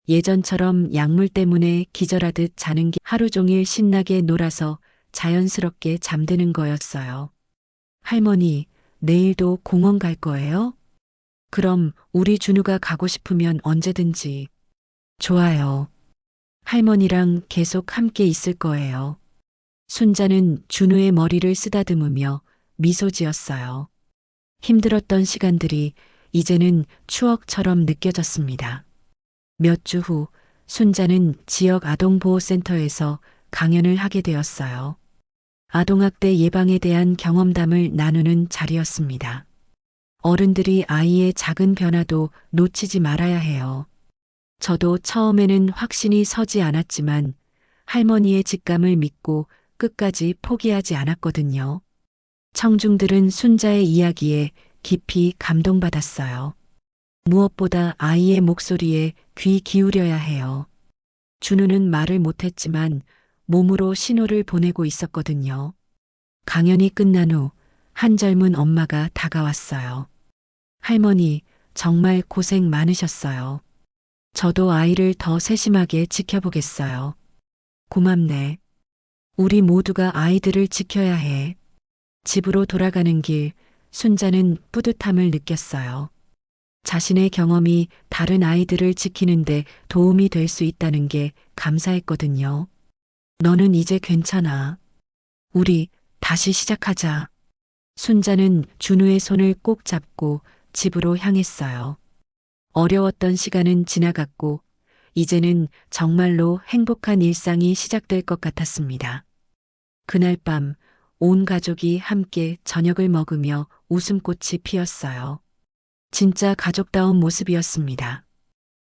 예전처럼 약물 때문에 기절하듯 자는 게 하루 종일 신나게 놀아서 자연스럽게 잠드는 거였어요. 할머니, 내일도 공원 갈 거예요? 그럼 우리 준우가 가고 싶으면 언제든지. 좋아요. 할머니랑 계속 함께 있을 거예요. 순자는 준우의 머리를 쓰다듬으며 미소 지었어요. 힘들었던 시간들이 이제는 추억처럼 느껴졌습니다. 몇 주 후 순자는 지역 아동보호센터에서 강연을 하게 되었어요. 아동학대 예방에 대한 경험담을 나누는 자리였습니다. 어른들이 아이의 작은 변화도 놓치지 말아야 해요. 저도 처음에는 확신이 서지 않았지만 할머니의 직감을 믿고 끝까지 포기하지 않았거든요. 청중들은 순자의 이야기에 깊이 감동받았어요. 무엇보다 아이의 목소리에 귀 기울여야 해요. 준우는 말을 못했지만 몸으로 신호를 보내고 있었거든요. 강연이 끝난 후 한 젊은 엄마가 다가왔어요. 할머니, 정말 고생 많으셨어요. 저도 아이를 더 세심하게 지켜보겠어요. 고맙네. 우리 모두가 아이들을 지켜야 해. 집으로 돌아가는 길, 순자는 뿌듯함을 느꼈어요. 자신의 경험이 다른 아이들을 지키는데 도움이 될 수 있다는 게 감사했거든요. 너는 이제 괜찮아. 우리 다시 시작하자. 순자는 준우의 손을 꼭 잡고 집으로 향했어요. 어려웠던 시간은 지나갔고, 이제는 정말로 행복한 일상이 시작될 것 같았습니다. 그날 밤, 온 가족이 함께 저녁을 먹으며 웃음꽃이 피었어요. 진짜 가족다운 모습이었습니다.